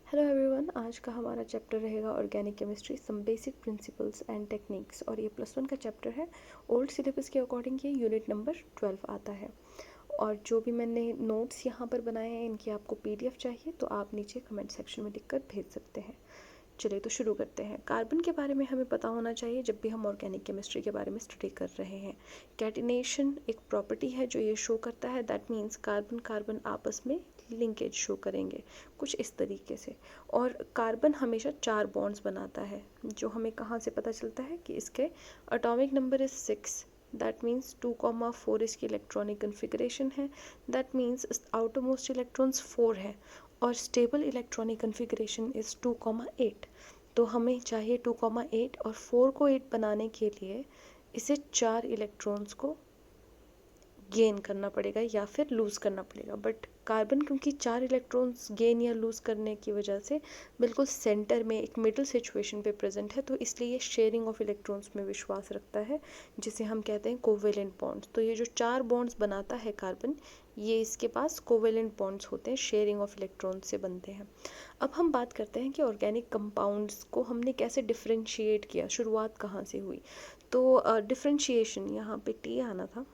Hello everyone, आज का हमारा चैप्टर रहेगा organic chemistry, some basic principles and techniques. और ये +1 का चैप्टर है। ओल्ड सिलेबस के अकॉर्डिंग ये यूनिट नंबर 12 आता है। और जो भी मैंने नोट्स यहाँ पर बनाए हैं, इनकी आपको पीडीएफ चाहिए तो आप नीचे कमेंट सेक्शन में लिखकर भेज सकते हैं। चलिए तो शुरू करते हैं। कार्बन के बारे में हमें पता होना चाहिए जब भी हम ऑर्गेनिक केमिस्ट्री के बारे में स्टडी कर रहे हैं। कैटिनेशन एक प्रॉपर्टी है जो ये शो करता है, दैट मीन्स कार्बन कार्बन आपस में लिंकेज शो करेंगे कुछ इस तरीके से। और कार्बन हमेशा 4 बॉन्ड्स बनाता है, जो हमें कहाँ से पता चलता है कि इसके atomic number is 6, that means 2,4 इसकी इलेक्ट्रॉनिक कन्फिग्रेशन है, that means outer most electrons 4 है और स्टेबल इलेक्ट्रॉनिक कन्फिग्रेशन इज़ 2,8। तो हमें चाहिए 2,8 और 4 को 8 बनाने के लिए इसे 4 इलेक्ट्रॉन्स को गेन करना पड़ेगा या फिर लूज़ करना पड़ेगा। बट कार्बन क्योंकि 4 इलेक्ट्रॉन्स गेन या लूज़ करने की वजह से बिल्कुल सेंटर में एक मिडल सिचुएशन पे प्रेजेंट है, तो इसलिए ये शेयरिंग ऑफ इलेक्ट्रॉन्स में विश्वास रखता है, जिसे हम कहते हैं कोवेलेंट बॉन्ड्स। तो ये जो 4 बॉन्ड्स बनाता है कार्बन, ये इसके पास कोवेलेंट बॉन्ड्स होते हैं, शेयरिंग ऑफ इलेक्ट्रॉन्स से बनते हैं। अब हम बात करते हैं कि ऑर्गेनिक कंपाउंड्स को हमने कैसे डिफ्रेंशिएट किया, शुरुआत कहाँ से हुई। तो डिफ्रेंशिएशन यहाँ पे टी आना था,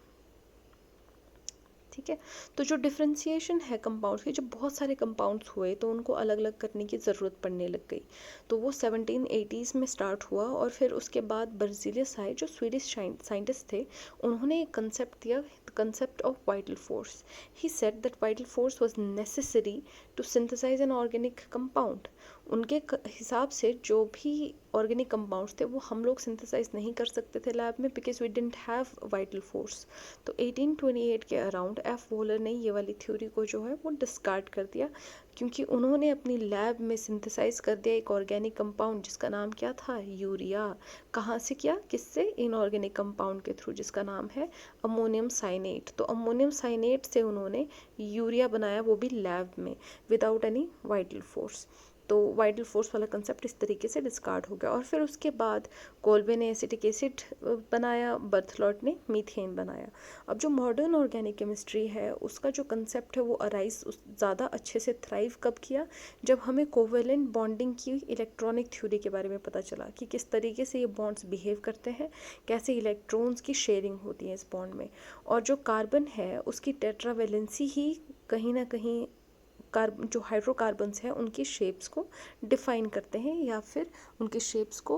ठीक है। तो जो डिफ्रेंशिएशन है कंपाउंड्स की, जब बहुत सारे कंपाउंड्स हुए तो उनको अलग अलग करने की ज़रूरत पड़ने लग गई। तो वो 1780s में स्टार्ट हुआ और फिर उसके बाद बर्जीलियस आए, जो स्वीडिश साइंटिस्ट थे। उन्होंने एक कंसेप्ट दिया, concept of vital force. He said that vital force was necessary to synthesise an organic compound. उनके हिसाब से जो भी ऑर्गेनिक कंपाउंड्स थे वो हम लोग सिंथेसाइज नहीं कर सकते थे लैब में, because we didn't have vital force. तो 1828 के अराउंड एफ वोलर ने ये वाली थ्योरी को जो है वो डिस्कार्ड कर दिया, क्योंकि उन्होंने अपनी लैब में सिंथेसाइज कर दिया एक ऑर्गेनिक कंपाउंड जिसका नाम क्या था, यूरिया। कहाँ से किया, किससे, इनऑर्गेनिक कंपाउंड के थ्रू, जिसका नाम है अमोनियम साइनेट। तो अमोनियम साइनेट से उन्होंने यूरिया बनाया, वो भी लैब में, विदाउट एनी वाइटल फोर्स। तो वाइटल फोर्स वाला कंसेप्ट इस तरीके से डिस्कार्ड हो गया। और फिर उसके बाद कोल्बे ने एसिटिक एसिड बनाया, बर्थलॉट ने मीथेन बनाया। अब जो मॉडर्न ऑर्गेनिक केमिस्ट्री है उसका जो कंसेप्ट है वो अराइज ज़्यादा अच्छे से थ्राइव कब किया, जब हमें कोवेलेंट बॉन्डिंग की इलेक्ट्रॉनिक थ्योरी के बारे में पता चला कि किस तरीके से ये बॉन्ड्स बिहेव करते हैं, कैसे इलेक्ट्रॉन्स की शेयरिंग होती है इस बॉन्ड में। और जो कार्बन है उसकी टेट्रावेलेंसी ही कहीं ना कहीं कार्बन, जो हाइड्रोकार्बन्स हैं उनकी शेप्स को डिफाइन करते हैं या फिर उनके शेप्स को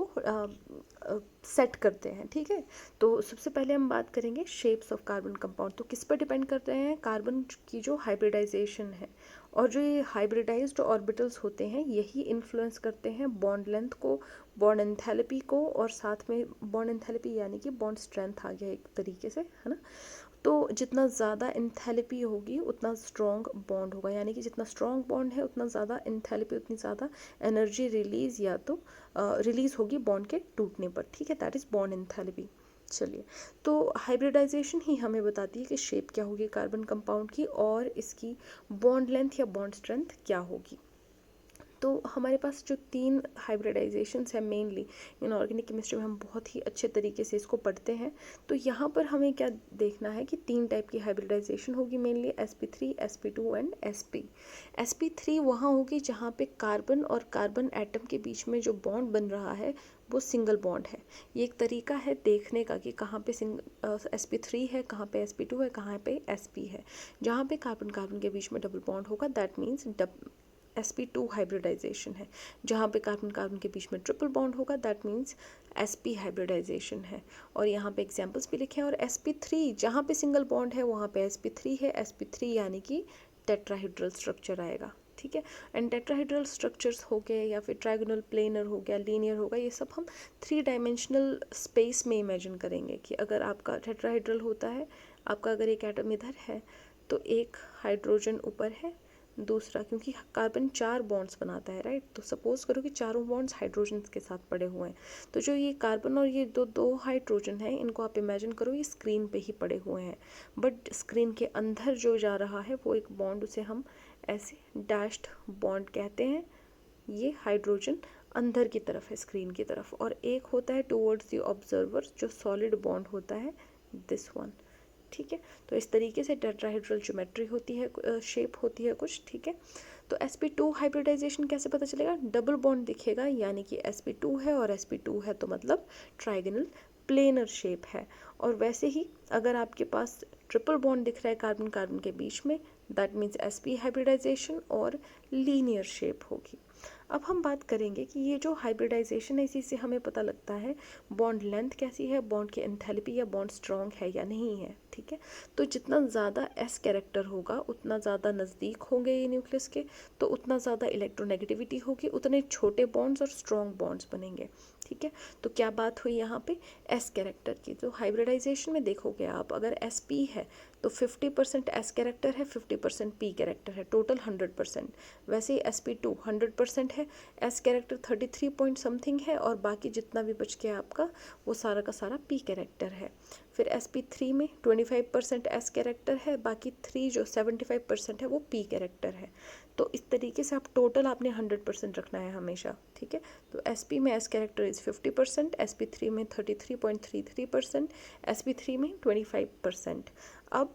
सेट करते हैं, ठीक है। तो सबसे पहले हम बात करेंगे शेप्स ऑफ कार्बन कंपाउंड। तो किस पर डिपेंड करते हैं, कार्बन की जो हाइब्रिडाइजेशन है। और जो ये हाइब्रिडाइज्ड ऑर्बिटल्स होते हैं यही इन्फ्लुएंस करते हैं बॉन्ड लेंथ को, बॉन्ड एंथैल्पी को, और साथ में बॉन्ड एंथैल्पी यानी कि बॉन्ड स्ट्रेंथ आ गया एक तरीके से, है ना। तो जितना ज़्यादा एंथैल्पी होगी उतना स्ट्रॉन्ग बॉन्ड होगा, यानी कि जितना स्ट्रॉन्ग बॉन्ड है उतना ज़्यादा एंथैल्पी, उतनी ज़्यादा एनर्जी रिलीज या तो रिलीज होगी बॉन्ड के टूटने पर, ठीक है। That is bond enthalpy. चलिए, तो हाइब्रिडाइजेशन ही हमें बताती है कि शेप क्या होगी कार्बन कंपाउंड की और इसकी बॉन्ड लेंथ या बॉन्ड स्ट्रेंथ क्या होगी। तो हमारे पास जो 3 हाइब्रिडाइजेशंस हैं मेनली इन ऑर्गेनिक केमिस्ट्री में, हम बहुत ही अच्छे तरीके से इसको पढ़ते हैं। तो यहाँ पर हमें क्या देखना है कि 3 टाइप की हाइब्रिडाइजेशन होगी mainly, sp3, sp2 and sp। sp3 वहाँ होगी जहाँ पे कार्बन और कार्बन एटम के बीच में जो बॉन्ड बन रहा है वो सिंगल बॉन्ड है। ये एक तरीका है देखने का कि कहाँ पे sp3 है, कहाँ पे sp2 है, कहाँ पे sp है। जहाँ पे कार्बन कार्बन के बीच में डबल बॉन्ड होगा दैट मीन्स sp2 हाइब्रिडाइजेशन है। जहाँ पे कार्बन कार्बन के बीच में ट्रिपल बॉन्ड होगा दैट मीन्स sp हाइब्रिडाइजेशन है। और यहाँ पे एग्जांपल्स भी लिखे हैं। और sp3 जहाँ पे सिंगल बॉन्ड है वहाँ पे sp3 है, sp3 यानी कि टेट्राहेड्रल स्ट्रक्चर आएगा, ठीक है। एंड टेट्राहेड्रल स्ट्रक्चर्स हो गए या फिर ट्राइगोनल प्लेनर हो गया, लीनियर होगा, ये सब हम 3 डायमेंशनल स्पेस में इमेजिन करेंगे कि अगर आपका टेट्राहेड्रल होता है, आपका अगर एक एटम इधर है तो एक हाइड्रोजन ऊपर है, दूसरा, क्योंकि कार्बन 4 बॉन्ड्स बनाता है, राइट। तो सपोज करो कि चारों बॉन्ड्स हाइड्रोजन के साथ पड़े हुए हैं। तो जो ये कार्बन और ये दो हाइड्रोजन हैं, इनको आप इमेजिन करो ये स्क्रीन पे ही पड़े हुए हैं, बट स्क्रीन के अंदर जो जा रहा है वो एक बॉन्ड, उसे हम ऐसे डैश्ड बॉन्ड कहते हैं। ये हाइड्रोजन अंदर की तरफ है, स्क्रीन की तरफ। और एक होता है टुवर्ड्स द ऑब्जर्वर जो सॉलिड बॉन्ड होता है, दिस वन, ठीक है। तो इस तरीके से टेट्राहेड्रल ज्योमेट्री होती है, शेप होती है कुछ, ठीक है। तो sp2 हाइब्रिडाइजेशन कैसे पता चलेगा? डबल बॉन्ड दिखेगा, यानी कि sp2 है और sp2 है तो मतलब ट्राइगोनल प्लेनर शेप है। और वैसे ही अगर आपके पास ट्रिपल बॉन्ड दिख रहा है कार्बन कार्बन के बीच में, दैट मीन्स sp हाइब्रिडाइजेशन और लीनियर शेप होगी। अब हम बात करेंगे कि ये जो हाइब्रिडाइजेशन है इसी से हमें पता लगता है बॉन्ड लेंथ कैसी है, बॉन्ड की एंथैल्पी या बॉन्ड स्ट्रॉन्ग है या नहीं है, ठीक है। तो जितना ज़्यादा s कैरेक्टर होगा उतना ज़्यादा नज़दीक होंगे ये न्यूक्लियस के, तो उतना ज़्यादा इलेक्ट्रोनेगेटिविटी होगी, उतने छोटे बॉन्ड्स और स्ट्रॉन्ग बॉन्ड्स बनेंगे, ठीक है। तो क्या बात हुई यहाँ पे s कैरेक्टर की। तो हाइब्रिडाइजेशन में देखोगे आप, अगर sp है तो 50% s कैरेक्टर है, 50% p कैरेक्टर है, टोटल 100%। वैसे ही sp2 100% है, s कैरेक्टर 33 पॉइंट समथिंग है और बाकी जितना भी बच गया आपका वो सारा का सारा p कैरेक्टर है। फिर sp3 में 25% s कैरेक्टर है, बाकी 3 जो 75% है वो p कैरेक्टर है। तो इस तरीके से आप टोटल आपने 100% रखना है हमेशा, ठीक है। तो sp में s कैरेक्टर इज़ 50%, sp3 में 33.33%, sp3 में 25%। अब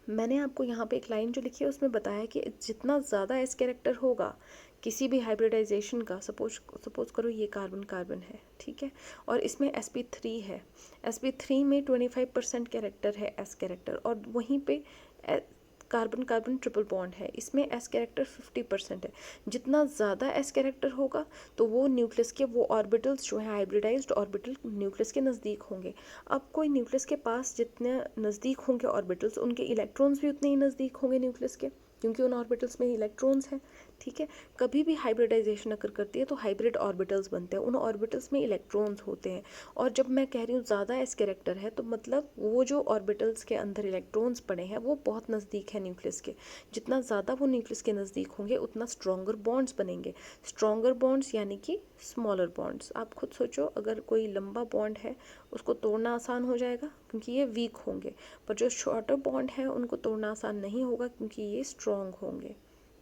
मैंने आपको यहाँ पे एक लाइन जो लिखी है उसमें बताया कि जितना ज़्यादा एस कैरेक्टर होगा किसी भी हाइब्रिडाइजेशन का, सपोज करो ये कार्बन कार्बन है, ठीक है, और इसमें sp3 है, sp3 में 25% कैरेक्टर है एस कैरेक्टर, और वहीं पे कार्बन कार्बन ट्रिपल बॉन्ड है, इसमें एस कैरेक्टर 50% है। जितना ज़्यादा एस कैरेक्टर होगा तो वो न्यूक्लियस के वो ऑर्बिटल्स जो हैं हाइब्रिडाइज्ड ऑर्बिटल न्यूक्लियस के नज़दीक होंगे। अब कोई न्यूक्लियस के पास जितने नज़दीक होंगे ऑर्बिटल्स, उनके इलेक्ट्रॉन्स भी उतने ही नज़दीक होंगे न्यूक्लियस के, क्योंकि उन ऑर्बिटल्स में इलेक्ट्रॉन्स हैं, ठीक है। कभी भी हाइब्रिडाइजेशन अगर करती है तो हाइब्रिड ऑर्बिटल्स बनते हैं, उन ऑर्बिटल्स में इलेक्ट्रॉन्स होते हैं। और जब मैं कह रही हूँ ज़्यादा एस कैरेक्टर है तो मतलब वो जो ऑर्बिटल्स के अंदर इलेक्ट्रॉन्स पड़े हैं वो बहुत नज़दीक है न्यूक्लियस के। जितना ज़्यादा वो न्यूक्लियस के नज़दीक होंगे उतना स्ट्रॉन्गर बॉन्ड्स बनेंगे। स्ट्रॉन्गर बॉन्ड्स यानी कि स्मॉलर बॉन्ड्स। आप खुद सोचो, अगर कोई लंबा बॉन्ड है उसको तोड़ना आसान हो जाएगा क्योंकि ये वीक होंगे, पर जो शॉर्टर बॉन्ड है उनको तोड़ना आसान नहीं होगा क्योंकि ये स्ट्रॉन्ग होंगे।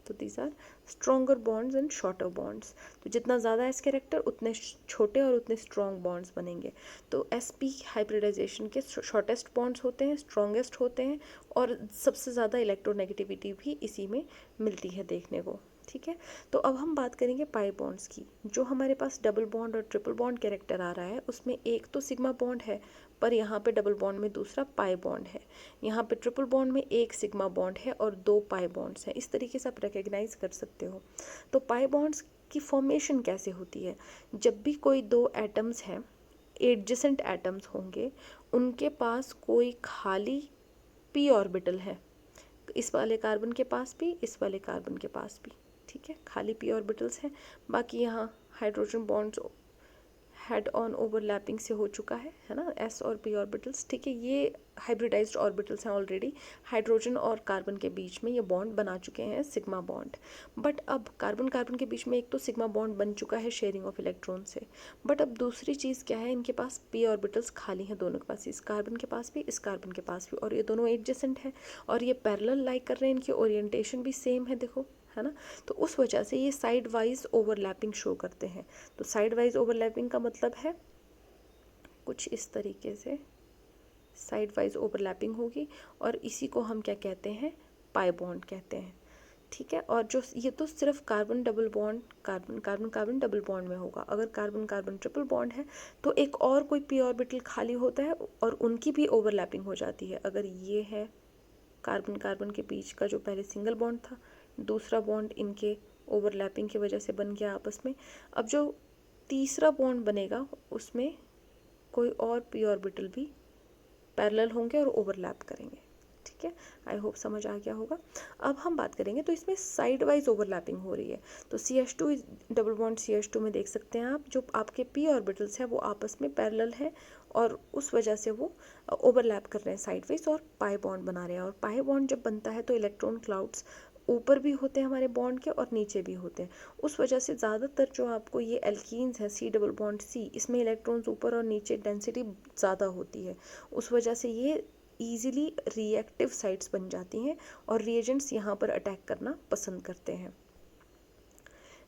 तो these are stronger bonds and shorter bonds. तो जितना ज़्यादा एस कैरेक्टर उतने छोटे और उतने स्ट्रॉन्ग बॉन्ड्स बनेंगे। तो sp हाइब्रिडाइजेशन के शॉर्टेस्ट बॉन्ड्स होते हैं, स्ट्रॉन्गेस्ट होते हैं, और सबसे ज़्यादा इलेक्ट्रोनेगेटिविटी भी इसी में मिलती है देखने को, ठीक है। तो अब हम बात करेंगे पाई बॉन्ड्स की। जो हमारे पास डबल बॉन्ड और ट्रिपल बॉन्ड कैरेक्टर आ रहा है उसमें एक तो सिग्मा बॉन्ड है, पर यहाँ पे डबल बॉन्ड में दूसरा पाई बॉन्ड है। यहाँ पे ट्रिपल बॉन्ड में एक सिग्मा बॉन्ड है और 2 पाई बॉन्ड्स हैं। इस तरीके से आप रिकग्नाइज कर सकते हो। तो पाई बॉन्ड्स की फॉर्मेशन कैसे होती है? जब भी कोई दो एटम्स हैं, एडजेसेंट एटम्स होंगे, उनके पास कोई खाली p ऑर्बिटल है, इस वाले कार्बन के पास भी, इस वाले कार्बन के पास भी, ठीक है, खाली p ऑर्बिटल्स हैं। बाकी यहाँ hydrogen bonds head on overlapping से हो चुका है ना, s और p ऑर्बिटल्स, ठीक है। ये हाइब्रिडाइज्ड ऑर्बिटल्स हैं ऑलरेडी, हाइड्रोजन और कार्बन के बीच में ये बॉन्ड बना चुके हैं सिग्मा बॉन्ड। बट अब कार्बन कार्बन के बीच में एक तो सिग्मा बॉन्ड बन चुका है शेयरिंग ऑफ इलेक्ट्रॉन से, बट अब दूसरी चीज़ क्या है, इनके पास p ऑर्बिटल्स खाली हैं दोनों के पास, इस कार्बन के पास भी, इस कार्बन के पास भी, और ये दोनों एडजेसेंट हैं और ये पैरेलल लाइक कर रहे हैं, इनकी ओरिएंटेशन भी सेम है, देखो, है ना। तो उस वजह से ये साइड वाइज ओवरलैपिंग शो करते हैं। तो साइड वाइज ओवरलैपिंग का मतलब है कुछ इस तरीके से साइड वाइज ओवरलैपिंग होगी, और इसी को हम क्या कहते हैं, पाई बॉन्ड कहते हैं, ठीक है। और जो ये तो सिर्फ carbon double bond, carbon carbon carbon double bond में होगा। अगर कार्बन कार्बन ट्रिपल बॉन्ड है तो एक और कोई p ऑर्बिटल खाली होता है और उनकी भी ओवरलैपिंग हो जाती है। अगर ये है कार्बन कार्बन के बीच का जो पहले सिंगल बॉन्ड था, दूसरा बॉन्ड इनके ओवरलैपिंग की वजह से बन गया आपस में, अब जो तीसरा बॉन्ड बनेगा उसमें कोई और p ऑर्बिटल भी पैरेलल होंगे और ओवरलैप करेंगे, ठीक है। आई होप समझ आ गया होगा। अब हम बात करेंगे, तो इसमें साइड वाइज ओवरलैपिंग हो रही है। तो CH2 डबल बॉन्ड CH2 में देख सकते हैं आप, जो आपके p ऑर्बिटल्स हैं वो आपस में पैरेलल है और उस वजह से वो ओवरलैप कर रहे हैं साइड वाइज और पाई बॉन्ड बना रहे हैं। और पाई बॉन्ड जब बनता है तो इलेक्ट्रॉन क्लाउड्स ऊपर भी होते हैं हमारे बॉन्ड के और नीचे भी होते हैं। उस वजह से ज़्यादातर जो आपको ये एल्कीन्स है C डबल बॉन्ड C, इसमें इलेक्ट्रॉन्स ऊपर और नीचे डेंसिटी ज़्यादा होती है। उस वजह से ये ईजिली रिएक्टिव साइट्स बन जाती हैं और रिएजेंट्स यहाँ पर अटैक करना पसंद करते हैं।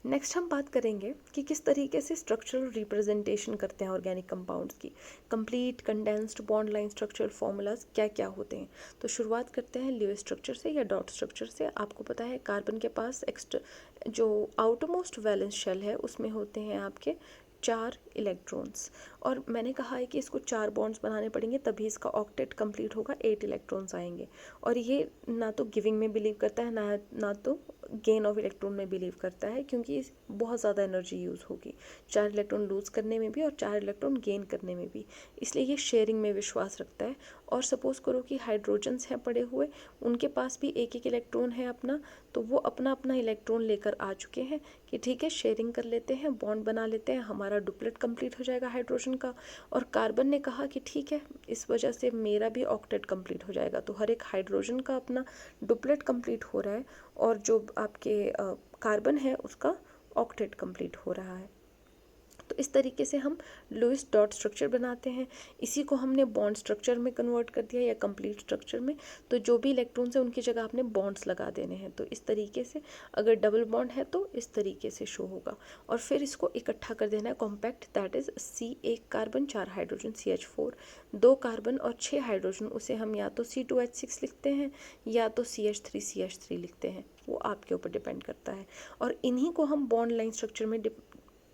नेक्स्ट हम बात करेंगे कि किस तरीके से स्ट्रक्चरल रिप्रेजेंटेशन करते हैं ऑर्गेनिक कंपाउंड्स की। Complete, condensed, bond line structure formulas क्या क्या होते हैं। तो शुरुआत करते हैं ल्यूइस स्ट्रक्चर से या डॉट स्ट्रक्चर से। आपको पता है कार्बन के पास जो आउटरमोस्ट वैलेंस शेल है उसमें होते हैं आपके 4 इलेक्ट्रॉन्स, और मैंने कहा है कि इसको 4 बॉन्ड्स बनाने पड़ेंगे तभी इसका ऑक्टेट कंप्लीट होगा, 8 इलेक्ट्रॉन्स आएंगे। और ये ना तो गिविंग में बिलीव करता है ना तो गेन ऑफ इलेक्ट्रॉन में बिलीव करता है, क्योंकि बहुत ज़्यादा एनर्जी यूज़ होगी 4 इलेक्ट्रॉन लूज़ करने में भी और 4 इलेक्ट्रॉन गेन करने में भी। इसलिए ये शेयरिंग में विश्वास रखता है। और सपोज़ करो कि हाइड्रोजन्स हैं पड़े हुए, उनके पास भी एक एक इलेक्ट्रॉन है अपना, तो वो अपना अपना इलेक्ट्रॉन लेकर आ चुके हैं कि ठीक है शेयरिंग कर लेते हैं, बॉन्ड बना लेते हैं, हमारा डुप्लेट कंप्लीट हो जाएगा हाइड्रोजन का। और कार्बन ने कहा कि ठीक है इस वजह से मेरा भी ऑक्टेट कंप्लीट हो जाएगा। तो हर एक हाइड्रोजन का अपना डुप्लेट कंप्लीट हो रहा है और जो आपके कार्बन है उसका ऑक्टेट कंप्लीट हो रहा है। तो इस तरीके से हम लुईस डॉट स्ट्रक्चर बनाते हैं। इसी को हमने बॉन्ड स्ट्रक्चर में कन्वर्ट कर दिया या कंप्लीट स्ट्रक्चर में। तो जो भी इलेक्ट्रॉन्स हैं उनकी जगह आपने बॉन्ड्स लगा देने हैं। तो इस तरीके से अगर डबल बॉन्ड है तो इस तरीके से शो होगा। और फिर इसको इकट्ठा कर देना है compact, that is C, 1 carbon 4 hydrogen CH4, 2 carbon और 6 हाइड्रोजन, उसे हम या तो C2H6 लिखते हैं या तो CH3CH3 लिखते हैं, वो आपके ऊपर डिपेंड करता है। और इन्हीं को हम बॉन्ड लाइन स्ट्रक्चर में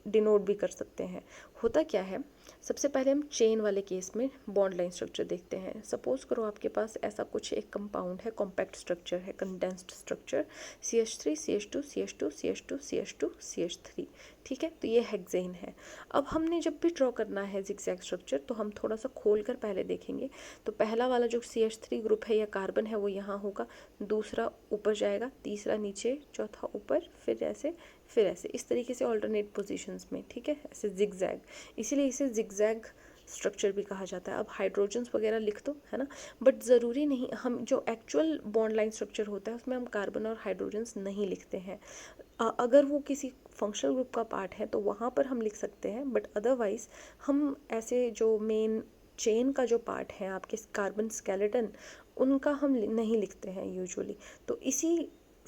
डिनोट भी कर सकते हैं। होता क्या है, सबसे पहले हम चेन वाले केस में बॉन्ड लाइन स्ट्रक्चर देखते हैं। सपोज करो आपके पास ऐसा कुछ एक कंपाउंड है, कॉम्पैक्ट स्ट्रक्चर है, condensed structure, CH3 CH2 CH2 CH2 CH2 CH3, ठीक है। तो ये हेक्सेन है। अब हमने जब भी ड्रॉ करना है जिगजैग स्ट्रक्चर तो हम थोड़ा सा खोल कर पहले देखेंगे। तो पहला वाला जो CH3 ग्रुप है या कार्बन है वो यहाँ होगा, दूसरा ऊपर जाएगा, तीसरा नीचे, चौथा ऊपर, फिर ऐसे इस तरीके से ऑल्टरनेट पोजीशंस में, ठीक है, ऐसे जिगजैग। इसीलिए इसे जिगजैग स्ट्रक्चर भी कहा जाता है। अब हाइड्रोजन्स वगैरह लिख दो, है ना, बट ज़रूरी नहीं, हम जो एक्चुअल बॉन्ड लाइन स्ट्रक्चर होता है उसमें हम कार्बन और हाइड्रोजन्स नहीं लिखते हैं। अगर वो किसी फंक्शनल ग्रुप का पार्ट है तो वहाँ पर हम लिख सकते हैं, बट अदरवाइज हम ऐसे जो मेन चेन का जो पार्ट है आपके कार्बन स्केलेटन, उनका हम नहीं लिखते हैं यूजुअली। तो इसी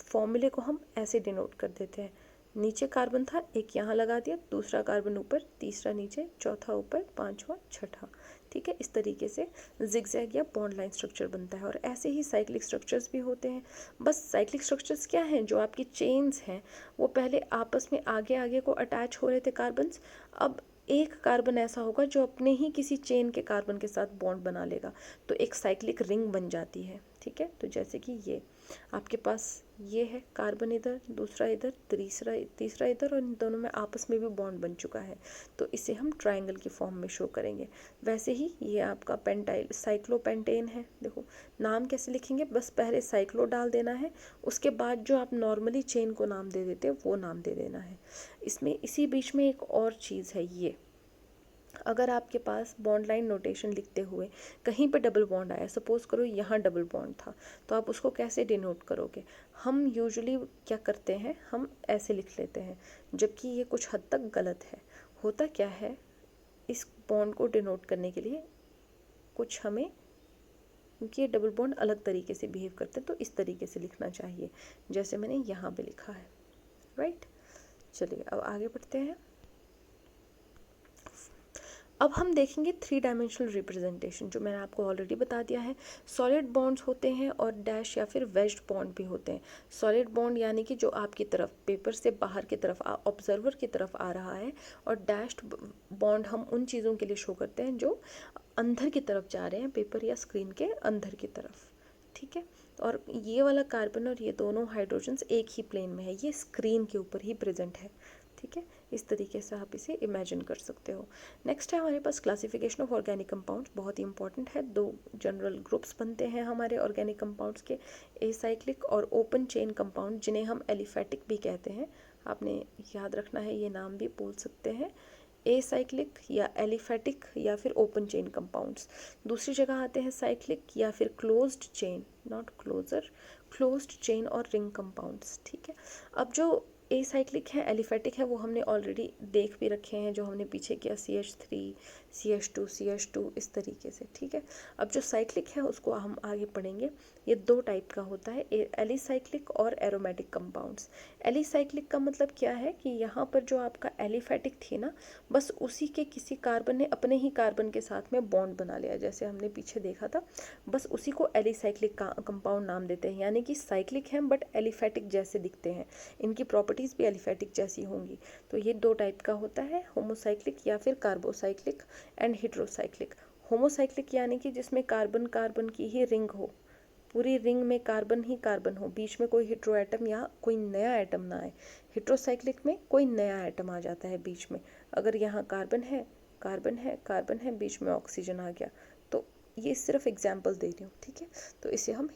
फॉर्मूले को हम ऐसे डिनोट कर देते हैं। नीचे कार्बन था, एक यहाँ लगा दिया, दूसरा कार्बन ऊपर, तीसरा नीचे, चौथा ऊपर, पांचवा, छठा, ठीक है। इस तरीके से जिगजैग या बॉन्ड लाइन स्ट्रक्चर बनता है। और ऐसे ही साइक्लिक स्ट्रक्चर्स भी होते हैं। बस साइक्लिक स्ट्रक्चर्स क्या हैं, जो आपकी चेन्स हैं वो पहले आपस में आगे आगे को अटैच हो रहे थे कार्बन्स, अब एक कार्बन ऐसा होगा जो अपने ही किसी चेन के कार्बन के साथ बॉन्ड बना लेगा, तो एक साइक्लिक रिंग बन जाती है, ठीक है। तो जैसे कि ये आपके पास ये है कार्बन इधर, दूसरा इधर, तीसरा इधर, और इन दोनों में आपस में भी बॉन्ड बन चुका है, तो इसे हम ट्रायंगल की फॉर्म में शो करेंगे। वैसे ही ये आपका पेंटाइल साइक्लोपेंटेन है। देखो नाम कैसे लिखेंगे, बस पहले साइक्लो डाल देना है, उसके बाद जो आप नॉर्मली चेन को नाम दे देते हो वो नाम दे देना है। इसमें इसी बीच में एक और चीज़ है, ये अगर आपके पास बॉन्ड लाइन नोटेशन लिखते हुए कहीं पे डबल बॉन्ड आया, सपोज करो यहाँ डबल बॉन्ड था, तो आप उसको कैसे डिनोट करोगे। हम यूजुअली क्या करते हैं, हम ऐसे लिख लेते हैं, जबकि ये कुछ हद तक गलत है। होता क्या है, इस बॉन्ड को डिनोट करने के लिए कुछ हमें, क्योंकि ये डबल बॉन्ड अलग तरीके से बिहेव करते हैं, तो इस तरीके से लिखना चाहिए जैसे मैंने यहाँ पे लिखा है, राइट। चलिए अब आगे बढ़ते हैं। अब हम देखेंगे 3 डायमेंशनल रिप्रेजेंटेशन, जो मैंने आपको ऑलरेडी बता दिया है। सॉलिड बॉन्ड्स होते हैं और डैश या फिर वेज्ड बॉन्ड भी होते हैं। सॉलिड बॉन्ड यानी कि जो आपकी तरफ पेपर से बाहर की तरफ ऑब्जर्वर की तरफ आ रहा है, और डैश्ड बॉन्ड हम उन चीज़ों के लिए शो करते हैं जो अंदर की तरफ जा रहे हैं, पेपर या स्क्रीन के अंदर की तरफ, ठीक है। और ये वाला कार्बन और ये दोनों हाइड्रोजन्स एक ही प्लेन में है, ये स्क्रीन के ऊपर ही प्रेजेंट है, ठीक है। इस तरीके से आप इसे इमेजिन कर सकते हो। नेक्स्ट है हमारे पास क्लासिफिकेशन ऑफ ऑर्गेनिक कंपाउंड्स, बहुत ही इंपॉर्टेंट है। 2 जनरल ग्रुप्स बनते हैं हमारे ऑर्गेनिक कंपाउंड्स के, एसाइक्लिक और ओपन चेन कंपाउंड, जिन्हें हम एलिफेटिक भी कहते हैं। आपने याद रखना है, ये नाम भी बोल सकते हैं, एसाइक्लिक या एलिफेटिक या फिर ओपन चेन कंपाउंड्स। दूसरी जगह आते हैं साइक्लिक या फिर closed chain, not closer, closed chain और रिंग कंपाउंड्स, ठीक है। अब जो एसाइक्लिक है, एलिफेटिक है, वो हमने ऑलरेडी देख भी रखे हैं, जो हमने पीछे किया CH3 CH2 इस तरीके से, ठीक है। अब जो साइक्लिक है उसको हम आगे पढ़ेंगे। ये दो टाइप का होता है, एलिसाइक्लिक और एरोमेटिक कंपाउंड्स। एलिसाइक्लिक का मतलब क्या है कि यहाँ पर जो आपका एलिफेटिक थी ना, बस उसी के किसी कार्बन ने अपने ही कार्बन के साथ में बॉन्ड बना लिया, जैसे हमने पीछे देखा था, बस उसी को एलिसाइक्लिक का कंपाउंड नाम देते हैं। यानी कि साइक्लिक हैं बट एलिफेटिक जैसे दिखते हैं, इनकी प्रॉपर्टीज़ भी एलिफेटिक जैसी होंगी। तो ये दो टाइप का होता है, होमोसाइक्लिक या फिर कार्बोसाइक्लिक एंड हेटेरोसाइक्लिक। होमोसाइक्लिक यानी कि जिसमें कार्बन कार्बन की ही रिंग हो, पूरी रिंग में कार्बन ही कार्बन हो, बीच में कोई हेटेरो एटम या कोई नया एटम ना आए। हेटेरोसाइक्लिक में कोई नया एटम आ जाता है बीच में, अगर यहाँ कार्बन है कार्बन है कार्बन है, बीच में ऑक्सीजन आ गया। तो ये सिर्फ एग्जाम्पल दे रही हूँ, ठीक है। तो इसे हम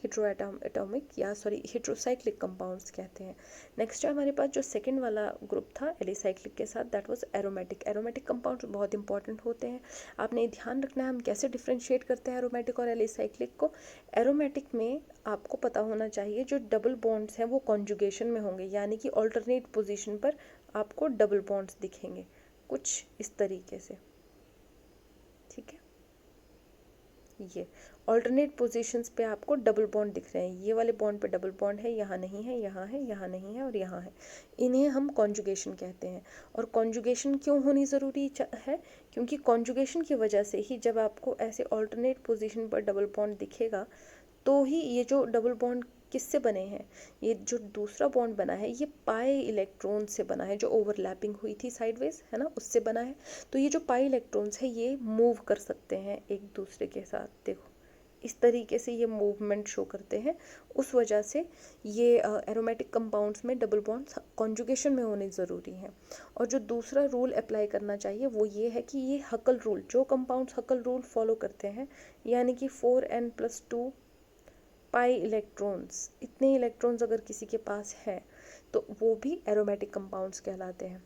हेटेरोसाइक्लिक कंपाउंड्स कहते हैं। नेक्स्ट है हमारे पास जो सेकंड वाला ग्रुप था एलिसाइक्लिक के साथ, that was aromatic. Aromatic compounds बहुत इंपॉर्टेंट होते हैं, आपने ध्यान रखना है हम कैसे डिफ्रेंशिएट करते हैं एरोमेटिक और एलिसाइक्लिक को। एरोमेटिक में आपको पता होना चाहिए जो डबल बॉन्ड्स हैं वो कॉन्जुगेशन में होंगे, यानी कि ऑल्टरनेट पोजीशन पर आपको डबल बॉन्ड्स दिखेंगे कुछ इस तरीके से, ठीक है। ये ऑल्टरनेट पोजीशंस पे आपको डबल बॉन्ड दिख रहे हैं, ये वाले बॉन्ड पे डबल बॉन्ड है, यहाँ नहीं है, यहाँ है, यहाँ नहीं है और यहाँ है, इन्हें हम कॉन्जुगेशन कहते हैं। और कॉन्जुगेशन क्यों होनी ज़रूरी है, क्योंकि कॉन्जुगेशन की वजह से ही जब आपको ऐसे ऑल्टरनेट पोजीशन पर डबल बॉन्ड दिखेगा, तो ही ये जो डबल बॉन्ड किससे बने हैं, ये जो दूसरा बॉन्ड बना है ये पाई इलेक्ट्रॉन से बना है, जो ओवरलैपिंग हुई थी साइडवेज, है ना, उससे बना है। तो ये जो पाई इलेक्ट्रॉन्स है ये मूव कर सकते हैं एक दूसरे के साथ, देखो इस तरीके से ये मूवमेंट शो करते हैं। उस वजह से ये एरोमेटिक कंपाउंड्स में डबल बॉन्ड्स कॉन्जुगेशन में होने ज़रूरी हैं। और जो दूसरा रूल अप्लाई करना चाहिए वो ये है कि ये हकल रूल, जो कंपाउंड्स हकल रूल फॉलो करते हैं, यानी कि 4n+2 पाई इलेक्ट्रॉन्स, इतने इलेक्ट्रॉन्स अगर किसी के पास है तो वो भी एरोमेटिक कंपाउंड्स कहलाते हैं।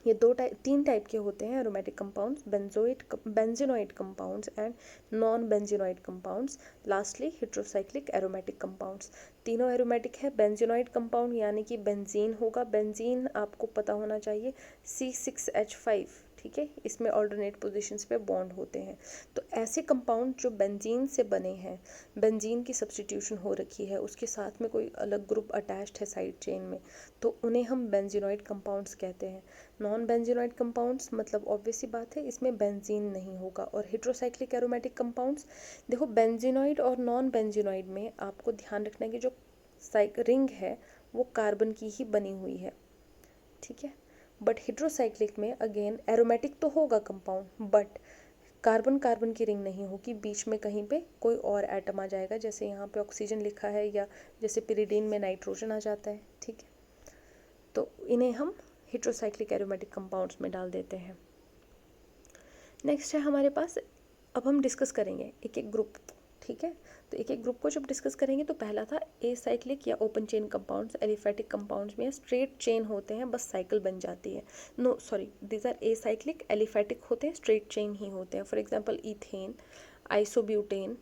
ये तीन टाइप के होते हैं aromatic compounds, benzenoid compounds and non benzenoid compounds, lastly heterocyclic aromatic compounds. तीनों एरोमेटिक है। बेंजीनोइड कंपाउंड यानी कि बेंजीन होगा, बेंजीन आपको पता होना चाहिए C6H5, ठीक है, इसमें ऑल्टरनेट पोजीशंस पे बॉन्ड होते हैं। तो ऐसे कंपाउंड जो बेंजीन से बने हैं, बेंजीन की सब्स्टिट्यूशन हो रखी है, उसके साथ में कोई अलग ग्रुप अटैच्ड है साइड चेन में, तो उन्हें हम बेंजीनोइड कंपाउंड्स कहते हैं। नॉन बेंजीनोइड कंपाउंड्स मतलब ऑब्वियस सी बात है इसमें बेंजीन नहीं होगा। और हेटेरोसाइक्लिक एरोमेटिक कंपाउंड्स, देखो बेंजीनोइड और नॉन बेंजीनोइड में आपको ध्यान रखना है कि जो रिंग है वो कार्बन की ही बनी हुई है, ठीक है। बट हेटेरोसाइक्लिक में अगेन एरोमेटिक तो होगा कंपाउंड, बट कार्बन कार्बन की रिंग नहीं होगी, बीच में कहीं पे कोई और एटम आ जाएगा, जैसे यहाँ पे ऑक्सीजन लिखा है या जैसे पिरिडीन में नाइट्रोजन आ जाता है, ठीक है। तो इन्हें हम हेटेरोसाइक्लिक एरोमेटिक कंपाउंड्स में डाल देते हैं। नेक्स्ट है हमारे पास, अब हम डिस्कस करेंगे एक एक ग्रुप, ठीक है। तो एक एक ग्रुप को जब डिस्कस करेंगे तो पहला था एसाइक्लिक या open chain compounds. Aliphatic compounds में स्ट्रेट चेन होते हैं, बस साइकिल बन जाती है। No sorry, this are acyclic, aliphatic होते हैं, स्ट्रेट चेन ही होते हैं। For example ethane, isobutane,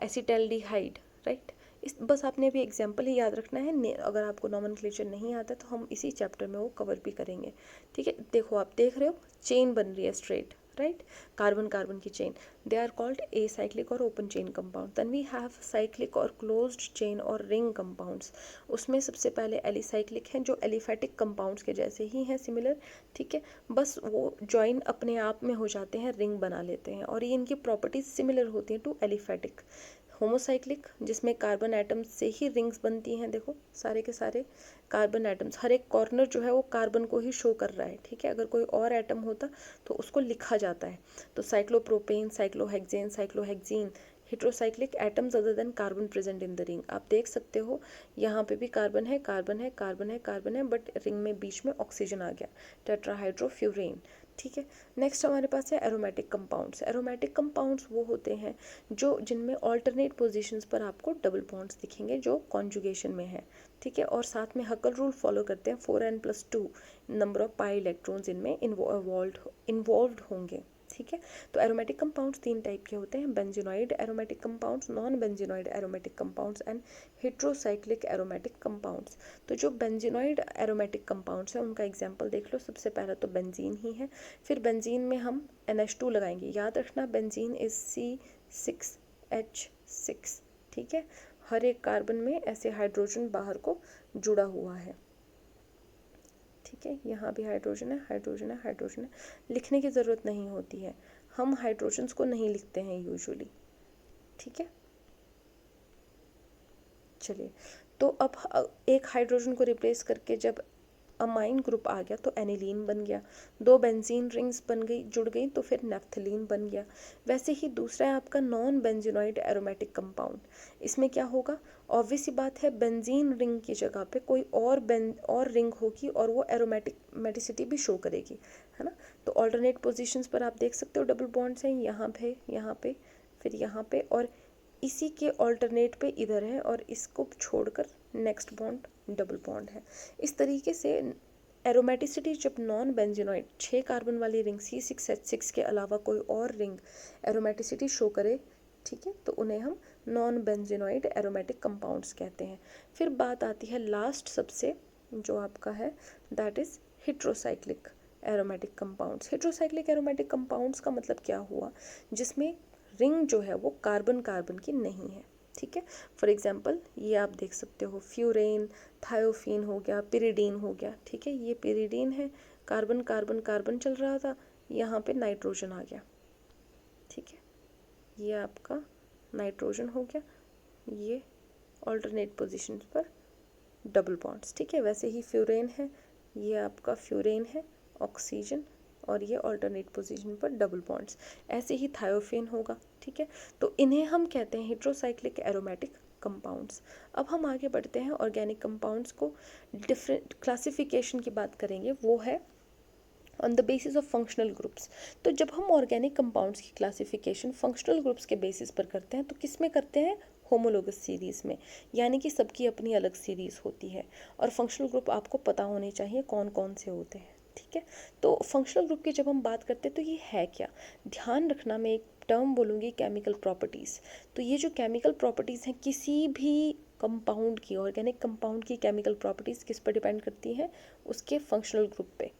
acetaldehyde, right. इस बस आपने अभी एग्जाम्पल ही याद रखना है, अगर आपको नॉमेनक्लेचर नहीं आता तो हम इसी चैप्टर में वो कवर भी करेंगे, ठीक है। देखो आप देख रहे हो चेन बन रही है स्ट्रेट, राइट, कार्बन कार्बन की chain, they are called acyclic और open chain compound. Then we have cyclic और क्लोज्ड चेन और रिंग कंपाउंड्स। उसमें सबसे पहले एलिसाइक्लिक हैं, जो एलिफेटिक कंपाउंड्स के जैसे ही हैं, सिमिलर, ठीक है, बस वो ज्वाइन अपने आप में हो जाते हैं, रिंग बना लेते हैं, और ये इनकी प्रॉपर्टीज सिमिलर होती हैं टू एलिफेटिक। होमोसाइक्लिक, जिसमें कार्बन एटम्स से ही रिंग्स बनती हैं, देखो सारे के सारे कार्बन एटम्स, हर एक कॉर्नर जो है वो कार्बन को ही शो कर रहा है, ठीक है। अगर कोई और एटम होता तो उसको लिखा जाता है। तो cyclopropane, cyclohexane, cyclohexene, heterocyclic atoms other than carbon present in the ring. आप देख सकते हो यहाँ पे भी कार्बन है, कार्बन है, कार्बन है, कार्बन है, बट रिंग में बीच में ऑक्सीजन आ गया, टेट्राहाइड्रोफ्यूरेन, ठीक है। नेक्स्ट हमारे पास है एरोमेटिक कंपाउंड्स। एरोमेटिक कंपाउंड्स वो होते हैं जो जिनमें ऑल्टरनेट पोजीशंस पर आपको डबल बॉन्ड्स दिखेंगे, जो कॉन्जुगेशन में है, ठीक है, और साथ में हकल रूल फॉलो करते हैं, 4n+2 number of pi electrons इनमें इन्वॉल्व्ड होंगे, ठीक है। तो एरोमेटिक कंपाउंड्स 3 टाइप के होते हैं, benzenoid aromatic compounds, non benzenoid aromatic compounds and heterocyclic aromatic compounds. तो जो बेंजीनॉइड एरोमेटिक कंपाउंड्स हैं उनका एग्जांपल देख लो। सबसे पहला तो बेंजीन ही है, फिर बेंजीन में हम NH2 लगाएंगे। याद रखना बेंजीन इज C6H6, ठीक है। हर एक कार्बन में ऐसे हाइड्रोजन बाहर को जुड़ा हुआ है, ठीक है। यहाँ भी हाइड्रोजन है, हाइड्रोजन है, हाइड्रोजन है, लिखने की ज़रूरत नहीं होती है, हम हाइड्रोजन्स को नहीं लिखते हैं यूजुअली, ठीक है। चलिए, तो अब एक हाइड्रोजन को रिप्लेस करके जब अमाइन ग्रुप आ गया तो एनिलीन बन गया, 2 बेंजीन रिंग्स बन गई, जुड़ गई, तो फिर नेफ्थलीन बन गया। वैसे ही दूसरा है आपका नॉन बेंजीनॉइड एरोमेटिक कंपाउंड। इसमें क्या होगा, ऑब्वियस सी बात है, बेंजीन रिंग की जगह पे कोई और रिंग होगी और वो एरोमेटिसिटी भी शो करेगी, है ना। तो ऑल्टरनेट पोजिशंस पर आप देख सकते हो डबल बॉन्ड्स हैं, यहाँ पे फिर यहाँ पे, और इसी के ऑल्टरनेट पे इधर है, और इसको छोड़कर नेक्स्ट बॉन्ड डबल बॉन्ड है। इस तरीके से एरोमेटिसिटी जब नॉन बेंजीनॉइड 6 कार्बन वाली रिंग C6H6 के अलावा कोई और रिंग एरोमेटिसिटी शो करे, ठीक है, तो उन्हें हम नॉन बेंजीनॉइड एरोमेटिक कंपाउंड्स कहते हैं। फिर बात आती है लास्ट सबसे जो आपका है, that is heterocyclic aromatic compounds. Heterocyclic aromatic compounds का मतलब क्या हुआ, जिसमें रिंग जो है वो कार्बन कार्बन की नहीं है, ठीक है। फॉर एग्जांपल ये आप देख सकते हो, फ्यूरेन, थायोफीन हो गया, पिरिडीन हो गया, ठीक है। ये पिरिडीन है, कार्बन कार्बन कार्बन चल रहा था, यहाँ पे नाइट्रोजन आ गया, ठीक है। ये आपका नाइट्रोजन हो गया, ये ऑल्टरनेट पोजीशंस पर डबल बॉन्ड्स, ठीक है। वैसे ही फ्यूरेन है, ये आपका फ्यूरेन है, ऑक्सीजन, और ये ऑल्टरनेट पोजीशन पर डबल बॉन्ड्स। ऐसे ही थायोफेन होगा, ठीक है। तो इन्हें हम कहते हैं हेट्रोसाइक्लिक एरोमेटिक कंपाउंड्स। अब हम आगे बढ़ते हैं, ऑर्गेनिक कंपाउंड्स को डिफरेंट क्लासिफिकेशन की बात करेंगे, वो है on the basis of functional groups. तो जब हम ऑर्गेनिक कंपाउंड्स की क्लासिफिकेशन फंक्शनल ग्रुप्स के बेसिस पर करते हैं तो किस में करते हैं, होमोलोगस सीरीज़ में, यानी कि सबकी अपनी अलग सीरीज़ होती है, और फंक्शनल ग्रुप आपको पता होने चाहिए कौन कौन से होते हैं, ठीक है। तो फंक्शनल ग्रुप की जब हम बात करते हैं तो ये है क्या, ध्यान रखना, मैं एक टर्म बोलूँगी, केमिकल प्रॉपर्टीज़। तो ये जो केमिकल प्रॉपर्टीज़ हैं किसी भी कंपाउंड की, ऑर्गेनिक कंपाउंड की केमिकल प्रॉपर्टीज़ किस पर डिपेंड करती हैं, उसके फंक्शनल ग्रुप पे।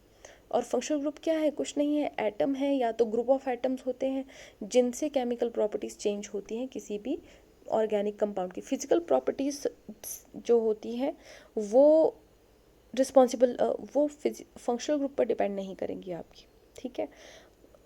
और फंक्शनल ग्रुप क्या है, कुछ नहीं है, एटम है या तो ग्रुप ऑफ एटम्स होते हैं जिनसे केमिकल प्रॉपर्टीज़ चेंज होती हैं किसी भी ऑर्गेनिक कंपाउंड की। फिजिकल प्रॉपर्टीज़ जो होती हैं वो रिस्पॉन्सिबल वो फंक्शनल ग्रुप पर डिपेंड नहीं करेंगी आपकी, ठीक है।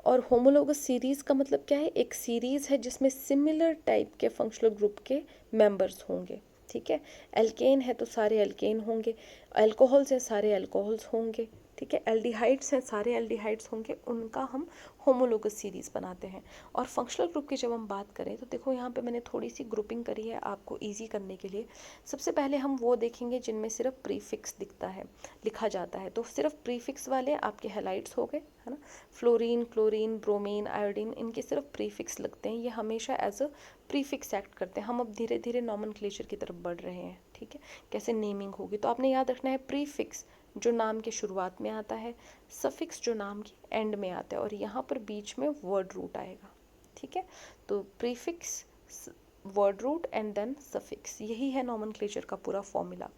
और होमोलोगस सीरीज़ का मतलब क्या है, एक सीरीज़ है जिसमें सिमिलर टाइप के फंक्शनल ग्रुप के मेंबर्स होंगे, ठीक है। एल्केन है तो सारे एल्केन होंगे, अल्कोहल्स हैं सारे अल्कोहल्स होंगे, ठीक है। एल्डिहाइड्स हैं सारे एल्डिहाइड्स होंगे, उनका हम होमोलोगस सीरीज़ बनाते हैं। और फंक्शनल ग्रुप की जब हम बात करें तो देखो यहाँ पे मैंने थोड़ी सी ग्रुपिंग करी है आपको ईजी करने के लिए। सबसे पहले हम वो देखेंगे जिनमें सिर्फ प्रीफिक्स दिखता है, लिखा जाता है, तो सिर्फ प्रीफिक्स वाले आपके हैलाइड्स हो गए, है ना। फ्लोरीन, क्लोरीन, ब्रोमीन, आयोडीन, इनके सिर्फ प्रीफिक्स लगते हैं, ये हमेशा एज अ प्रीफिक्स एक्ट करते हैं। हम अब धीरे धीरे नॉमेनक्लेचर की तरफ बढ़ रहे हैं, ठीक है, कैसे नेमिंग होगी। तो आपने याद रखना है, प्रीफिक्स जो नाम के शुरुआत में आता है, सफिक्स जो नाम के एंड में आता है, और यहाँ पर बीच में वर्ड रूट आएगा, ठीक है। तो prefix, word root and then suffix, यही है नॉमेनक्लेचर का पूरा फॉर्मूला।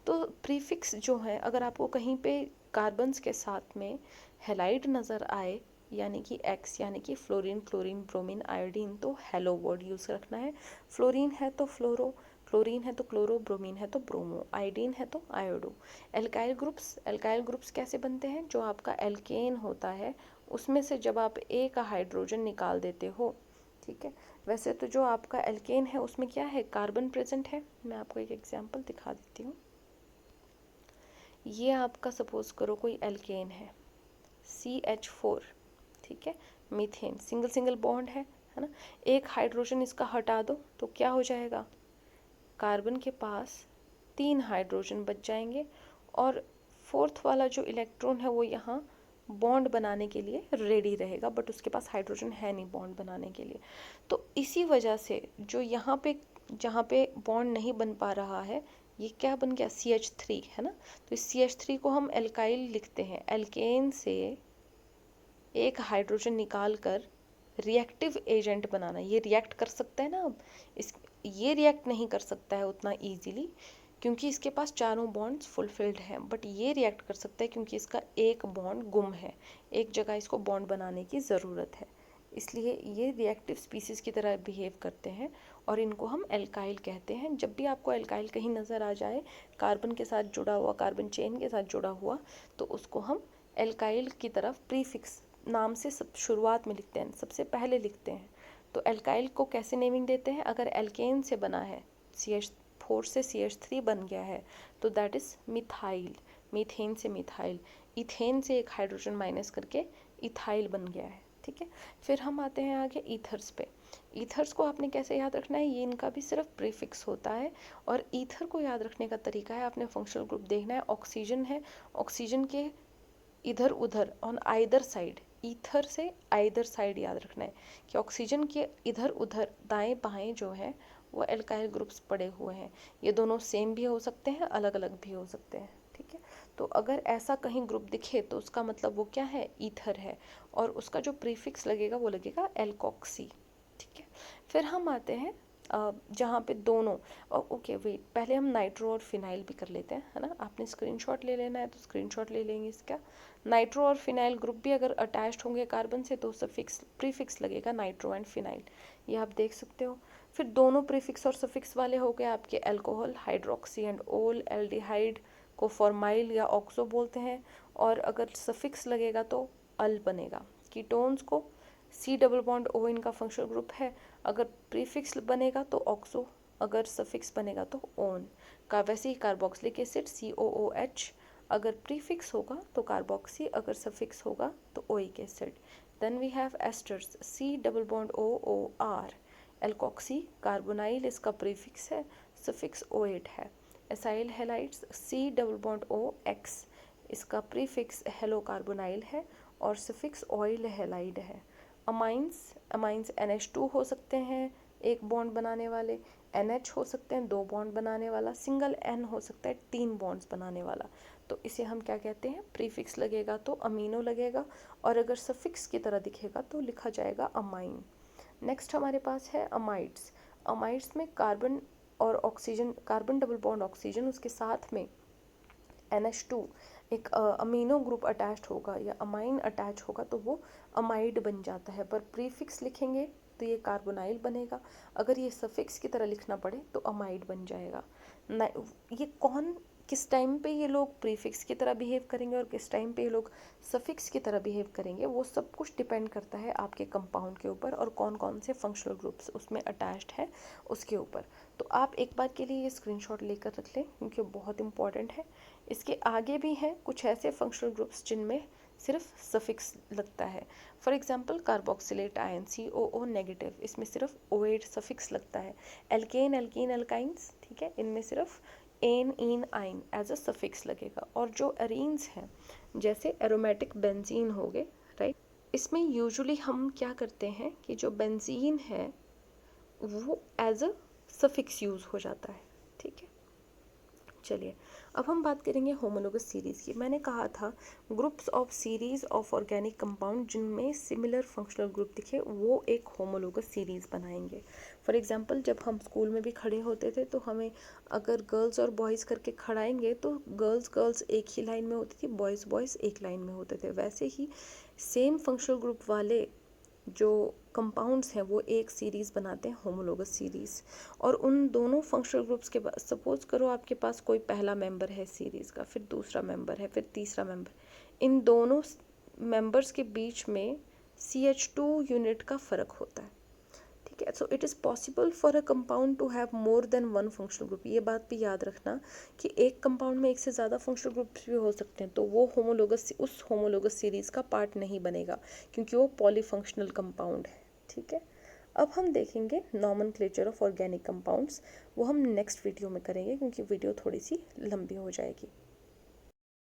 तो प्रीफिक्स जो है, अगर आपको कहीं पे कार्बन्स के साथ में हेलाइड नज़र आए, यानी कि एक्स, यानी कि फ्लोरीन, क्लोरीन, ब्रोमीन, आयोडीन, तो हेलो वर्ड यूज़ रखना है। फ्लोरीन है तो फ्लोरो, क्लोरीन है तो क्लोरो, ब्रोमीन है तो ब्रोमो, आयोडीन है तो आयोडो। एल्काइल ग्रुप्स कैसे बनते हैं, जो आपका एल्केन होता है उसमें से जब आप ए का हाइड्रोजन निकाल देते हो, ठीक है। वैसे तो जो आपका एल्केन है उसमें क्या है, कार्बन प्रेजेंट है। मैं आपको एक एग्जांपल दिखा देती हूँ। ये आपका सपोज करो कोई एल्केन है, CH4, ठीक है, मीथेन, सिंगल सिंगल बॉन्ड है ना। एक हाइड्रोजन इसका हटा दो तो क्या हो जाएगा, कार्बन के पास 3 हाइड्रोजन बच जाएंगे, और फोर्थ वाला जो इलेक्ट्रॉन है वो यहाँ बॉन्ड बनाने के लिए रेडी रहेगा, बट उसके पास हाइड्रोजन है नहीं बॉन्ड बनाने के लिए। तो इसी वजह से जो यहाँ पे, जहाँ पे बॉन्ड नहीं बन पा रहा है, ये क्या बन गया, CH3, है ना। तो इस CH3 को हम एल्काइल लिखते हैं, एल्केन से एक हाइड्रोजन निकाल कर रिएक्टिव एजेंट बनाना। ये रिएक्ट कर सकता है ना, अब ये रिएक्ट नहीं कर सकता है उतना इजीली क्योंकि इसके पास चारों बॉन्ड्स फुलफिल्ड हैं, बट ये रिएक्ट कर सकता है क्योंकि इसका एक बॉन्ड गुम है, एक जगह इसको बॉन्ड बनाने की ज़रूरत है, इसलिए ये रिएक्टिव स्पीसीज़ की तरह बिहेव करते हैं और इनको हम एल्काइल कहते हैं। जब भी आपको एल्काइल कहीं नज़र आ जाए कार्बन के साथ जुड़ा हुआ, कार्बन चेन के साथ जुड़ा हुआ, तो उसको हम एल्काइल की तरफ प्रीफिक्स नाम से सब शुरुआत में लिखते हैं, सबसे पहले लिखते हैं। तो एल्काइल को कैसे नेमिंग देते हैं? अगर एल्केन से बना है, CH4 से CH3 बन गया है, तो दैट इज़ मिथाइल, मीथेन से मिथाइल, इथेन से एक हाइड्रोजन माइनस करके इथाइल बन गया है, ठीक है। फिर हम आते हैं आगे ईथर्स पे। ईथर्स को आपने कैसे याद रखना है? ये इनका भी सिर्फ प्रीफिक्स होता है, और ईथर को याद रखने का तरीका है, आपने फंक्शनल ग्रुप देखना है, ऑक्सीजन है, ऑक्सीजन के इधर उधर ऑन आइदर साइड, ईथर से आइदर साइड याद रखना है कि ऑक्सीजन के इधर उधर दाएं बाएं जो है वो एल्काइल ग्रुप्स पड़े हुए हैं। ये दोनों सेम भी हो सकते हैं, अलग अलग भी हो सकते हैं, ठीक है। तो अगर ऐसा कहीं ग्रुप दिखे तो उसका मतलब वो क्या है? ईथर है, और उसका जो प्रीफिक्स लगेगा वो लगेगा एल्कोक्सी, ठीक है। फिर हम आते हैं जहाँ पे दोनों, ओके वेट, पहले हम नाइट्रो और फिनाइल भी कर लेते हैं, है ना। आपने स्क्रीनशॉट ले लेना है तो स्क्रीनशॉट ले लेंगे इसका। नाइट्रो और फिनाइल ग्रुप भी अगर अटैच्ड होंगे कार्बन से तो सफिक्स प्रीफिक्स लगेगा नाइट्रो एंड फिनाइल, ये आप देख सकते हो। फिर दोनों प्रीफिक्स और सफिक्स वाले हो गए आपके अल्कोहल, हाइड्रोक्सी एंड ओल, एल्डिहाइड को फॉर्माइल या ऑक्सो बोलते हैं, और अगर सफिक्स लगेगा तो अल बनेगा। कीटोन्स को C डबल बॉन्ड O इनका फंक्शनल ग्रुप है, अगर प्रीफिक्स बनेगा तो ऑक्सो, अगर सफिक्स बनेगा तो ओन का। वैसे ही कार्बोक्सिलिक एसिड COOH, अगर प्रीफिक्स होगा तो कार्बोक्सी, अगर सफिक्स होगा तो oic acid. Then we have esters, C double bond OOR, alkoxy carbonyl इसका प्रीफिक्स है, सफिक्स O8 है। Acyl halides C double bond OX, इसका प्रीफिक्स हेलो कार्बोनाइल है और सफिक्स ऑयल हेलाइड है। अमाइंस NH2 हो सकते हैं एक बॉन्ड बनाने वाले, NH हो सकते हैं दो बॉन्ड बनाने वाला, सिंगल N हो सकता है तीन बॉन्ड्स बनाने वाला। तो इसे हम क्या कहते हैं? प्रीफिक्स लगेगा तो अमीनो लगेगा, और अगर सफिक्स की तरह दिखेगा तो लिखा जाएगा अमाइन। नेक्स्ट हमारे पास है अमाइड्स। अमाइड्स में कार्बन और oxygen, carbon double bond oxygen, उसके साथ में NH2 एक अमीनो ग्रुप अटैच्ड होगा या अमाइन अटैच होगा तो वो अमाइड बन जाता है, पर प्रीफिक्स लिखेंगे तो ये कार्बोनाइल बनेगा, अगर ये सफिक्स की तरह लिखना पड़े तो अमाइड बन जाएगा। ये कौन, किस टाइम पे ये लोग प्रीफिक्स की तरह बिहेव करेंगे और किस टाइम पे ये लोग सफिक्स की तरह बिहेव करेंगे, वो सब कुछ डिपेंड करता है आपके कंपाउंड के ऊपर और कौन कौन से फंक्शनल ग्रुप्स उसमें अटैच्ड है उसके ऊपर। तो आप एक बार के लिए ये स्क्रीनशॉट लेकर रख लें क्योंकि बहुत इंपॉर्टेंट है। इसके आगे भी हैं कुछ ऐसे फंक्शनल ग्रुप्स जिनमें सिर्फ सफिक्स लगता है। For example carboxylate ion COO negative, इसमें सिर्फ OH सफिक्स लगता है। एल्केन, एल्कीन, एल्काइंस, ठीक है, इनमें सिर्फ एन, इन, आइन एज अ सफिक्स लगेगा। और जो एरीन्स हैं जैसे एरोमेटिक बेंजीन हो गए, राइट, इसमें यूजुअली हम क्या करते हैं कि जो बेंजीन है वो एज अ सफिक्स यूज़ हो जाता है, ठीक है। चलिए अब हम बात करेंगे होमोलोगस सीरीज़ की। मैंने कहा था groups of series of organic compound जिनमें सिमिलर फंक्शनल ग्रुप दिखे वो एक होमोलोगस सीरीज़ बनाएंगे। फॉर एग्जांपल जब हम स्कूल में भी खड़े होते थे तो हमें अगर गर्ल्स और बॉयज़ करके खड़ाएंगे तो गर्ल्स गर्ल्स एक ही लाइन में होती थी, बॉयज़ बॉयज़ एक लाइन में होते थे। वैसे ही सेम फंक्शनल ग्रुप वाले जो कंपाउंड्स हैं वो एक सीरीज़ बनाते हैं होमोलोगस सीरीज़। और उन दोनों फंक्शनल ग्रुप्स के बाद सपोज करो आपके पास कोई पहला मेंबर है सीरीज़ का, फिर दूसरा मेंबर है, फिर तीसरा मेंबर, इन दोनों मेंबर्स के बीच में CH2 यूनिट का फ़र्क होता है, ठीक है। So it is possible for a compound to have more than one functional group. ये बात भी याद रखना कि एक कंपाउंड में एक से ज़्यादा फंक्शनल ग्रुप्स भी हो सकते हैं, तो वो होमोलोगस, उस होमोलोगस सीरीज़ का पार्ट नहीं बनेगा क्योंकि वो पॉलीफंक्शनल कंपाउंड है, ठीक है। अब हम देखेंगे नॉमेनक्लेचर ऑफ ऑर्गेनिक कंपाउंड्स, वो हम नेक्स्ट वीडियो में करेंगे क्योंकि वीडियो थोड़ी सी लंबी हो जाएगी।